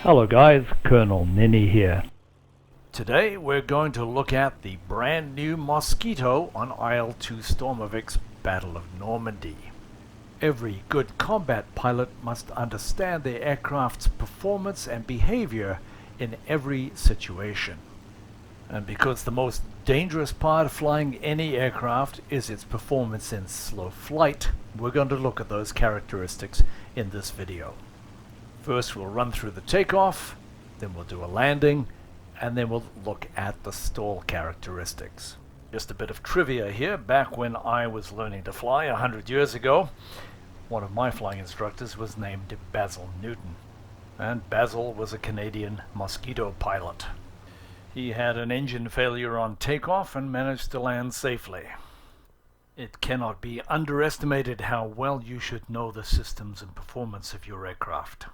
Hello guys, Colonel Ninny here. Today we're going to look at the brand new Mosquito on IL-2 Stormovic's Battle of Normandy. Every good combat pilot must understand their aircraft's performance and behavior in every situation. And because the most dangerous part of flying any aircraft is its performance in slow flight, we're going to look at those characteristics in this video. First we'll run through the takeoff, then we'll do a landing, and then we'll look at the stall characteristics. Just a bit of trivia here. Back when I was learning to fly 100 years ago, one of my flying instructors was named Basil Newton. And Basil was a Canadian Mosquito pilot. He had an engine failure on takeoff and managed to land safely. It cannot be underestimated how well you should know the systems and performance of your aircraft.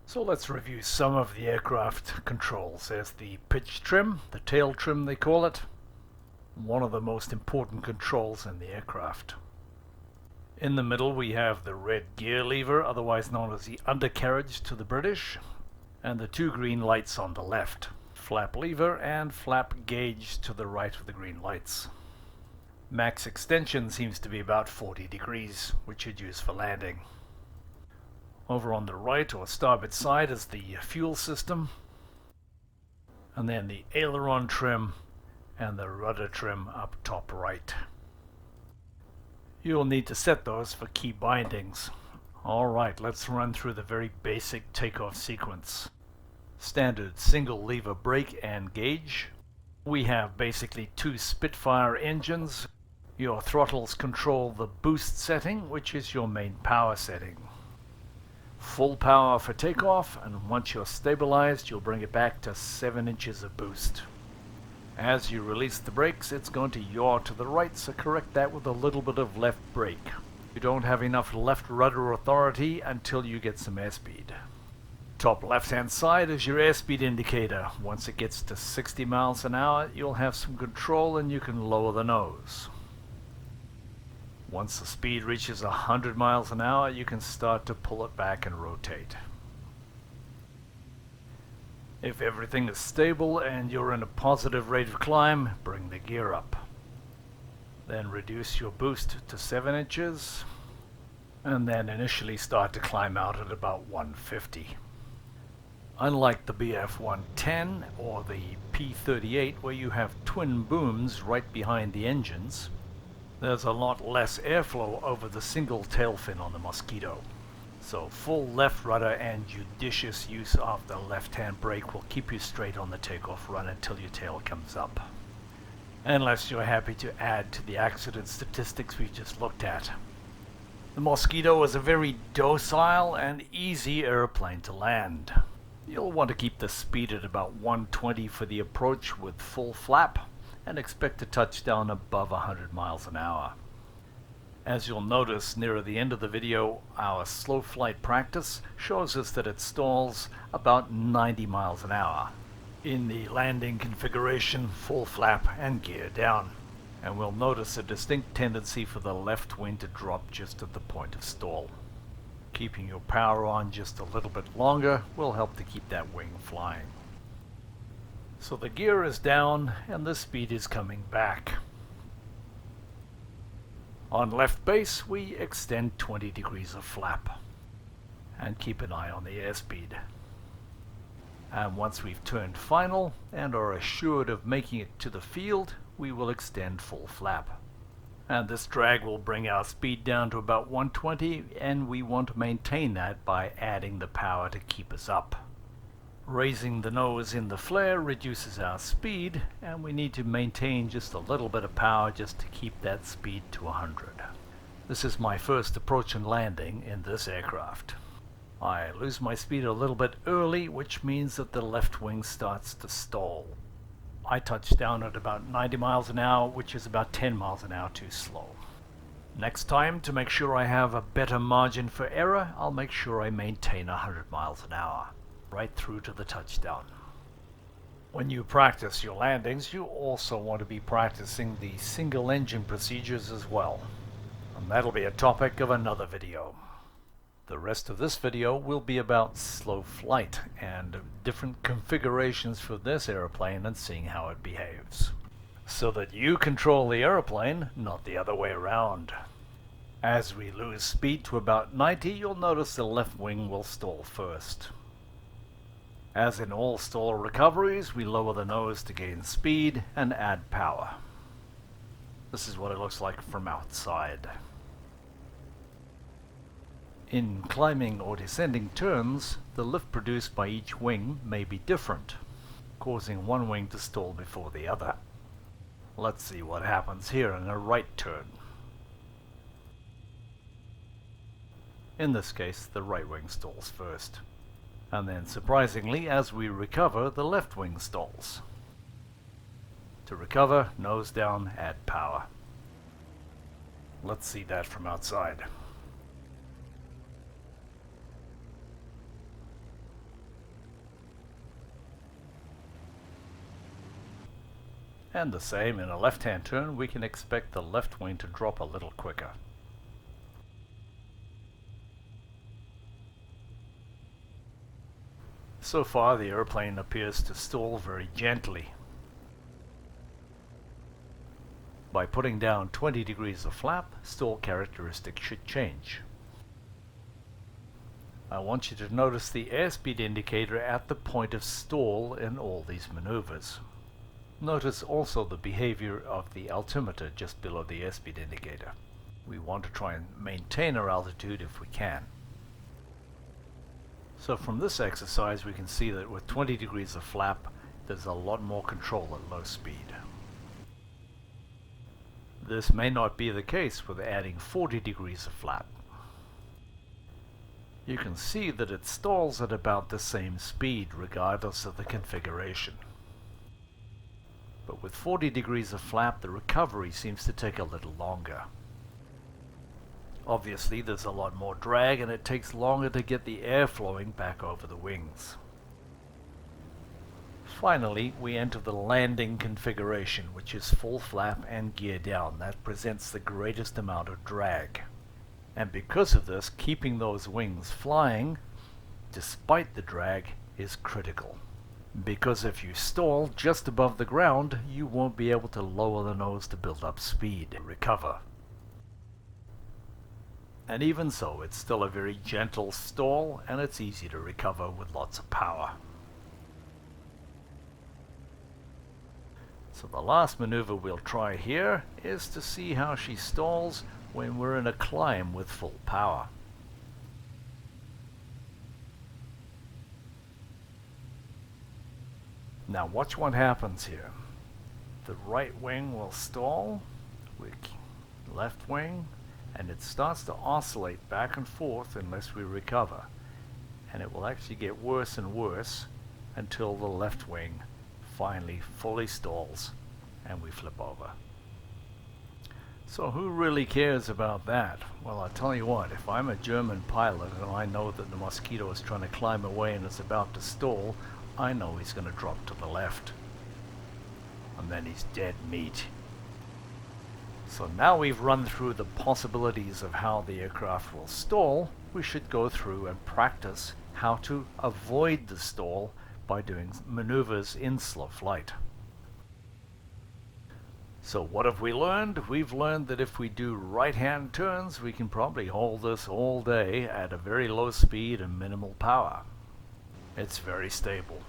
So let's review some of the aircraft controls. There's the pitch trim, the tail trim they call it. One of the most important controls in the aircraft. In the middle we have the red gear lever, otherwise known as the undercarriage to the British, and the two green lights on the left. Flap lever and flap gauge to the right of the green lights. Max extension seems to be about 40 degrees, which you'd use for landing. Over on the right or starboard side is the fuel system, and then the aileron trim and the rudder trim up top right. You'll need to set those for key bindings. Alright, let's run through the very basic takeoff sequence. Standard single lever brake and gauge. We have basically two Spitfire engines. Your throttles control the boost setting, which is your main power setting. Full power for takeoff, and once you're stabilized, you'll bring it back to 7 inches of boost. As you release the brakes, it's going to yaw to the right, so correct that with a little bit of left brake. You don't have enough left rudder authority until you get some airspeed. Top left hand side is your airspeed indicator. Once it gets to 60 miles an hour, you'll have some control and you can lower the nose. Once the speed reaches 100 miles an hour, you can start to pull it back and rotate. If everything is stable and you're in a positive rate of climb, bring the gear up. Then reduce your boost to 7 inches, and then initially start to climb out at about 150. Unlike the BF-110 or the P-38, where you have twin booms right behind the engines, there's a lot less airflow over the single tail fin on the Mosquito. So full left rudder and judicious use of the left-hand brake will keep you straight on the takeoff run until your tail comes up. Unless you're happy to add to the accident statistics we just looked at. The Mosquito is a very docile and easy airplane to land. You'll want to keep the speed at about 120 for the approach with full flap, and expect to touch down above 100 miles an hour. As you'll notice near the end of the video, our slow flight practice shows us that it stalls about 90 miles an hour in the landing configuration, full flap and gear down. And we'll notice a distinct tendency for the left wing to drop just at the point of stall. Keeping your power on just a little bit longer will help to keep that wing flying. So the gear is down and the speed is coming back. On left base, we extend 20 degrees of flap and keep an eye on the airspeed. And once we've turned final and are assured of making it to the field, we will extend full flap. And this drag will bring our speed down to about 120, and we want to maintain that by adding the power to keep us up. Raising the nose in the flare reduces our speed, and we need to maintain just a little bit of power just to keep that speed to 100. This is my first approach and landing in this aircraft. I lose my speed a little bit early, which means that the left wing starts to stall. I touch down at about 90 miles an hour, which is about 10 miles an hour too slow. Next time, to make sure I have a better margin for error, I'll make sure I maintain 100 miles an hour. Right through to the touchdown. When you practice your landings, you also want to be practicing the single engine procedures as well. And that'll be a topic of another video. The rest of this video will be about slow flight and different configurations for this airplane and seeing how it behaves, so that you control the airplane, not the other way around. As we lose speed to about 90, you'll notice the left wing will stall first. As in all stall recoveries, we lower the nose to gain speed and add power. This is what it looks like from outside. In climbing or descending turns, the lift produced by each wing may be different, causing one wing to stall before the other. Let's see what happens here in a right turn. In this case, the right wing stalls first. And then, surprisingly, as we recover, the left wing stalls. To recover, nose down, add power. Let's see that from outside. And the same, in a left-hand turn, we can expect the left wing to drop a little quicker. So far, the airplane appears to stall very gently. By putting down 20 degrees of flap, stall characteristics should change. I want you to notice the airspeed indicator at the point of stall in all these maneuvers. Notice also the behavior of the altimeter just below the airspeed indicator. We want to try and maintain our altitude if we can. So from this exercise we can see that with 20 degrees of flap, there's a lot more control at low speed. This may not be the case with adding 40 degrees of flap. You can see that it stalls at about the same speed regardless of the configuration. But with 40 degrees of flap, the recovery seems to take a little longer. Obviously, there's a lot more drag and it takes longer to get the air flowing back over the wings. Finally, we enter the landing configuration, which is full flap and gear down. That presents the greatest amount of drag. And because of this, keeping those wings flying, despite the drag, is critical. Because if you stall just above the ground, you won't be able to lower the nose to build up speed and recover. And even so, it's still a very gentle stall, and it's easy to recover with lots of power. So the last maneuver we'll try here is to see how she stalls when we're in a climb with full power. Now watch what happens here. The right wing will stall, left wing, and it starts to oscillate back and forth unless we recover. And it will actually get worse and worse until the left wing finally fully stalls and we flip over. So who really cares about that? Well, I'll tell you what, if I'm a German pilot and I know that the Mosquito is trying to climb away and is about to stall, I know he's going to drop to the left. And then he's dead meat. So now we've run through the possibilities of how the aircraft will stall, we should go through and practice how to avoid the stall by doing maneuvers in slow flight. So what have we learned? We've learned that if we do right-hand turns, we can probably hold this all day at a very low speed and minimal power. It's very stable.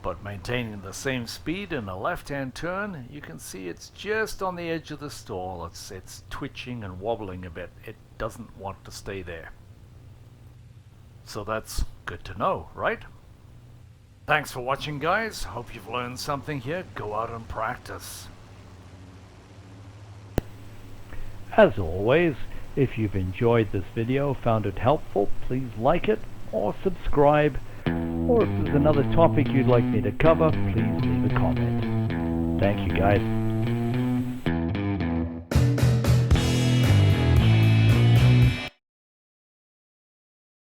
But maintaining the same speed in a left-hand turn, you can see it's just on the edge of the stall. It's twitching and wobbling a bit. It doesn't want to stay there. So that's good to know, right? Thanks for watching, guys. Hope you've learned something here. Go out and practice. As always, if you've enjoyed this video, found it helpful, please like it or subscribe. Or if there's another topic you'd like me to cover, please leave a comment. Thank you, guys.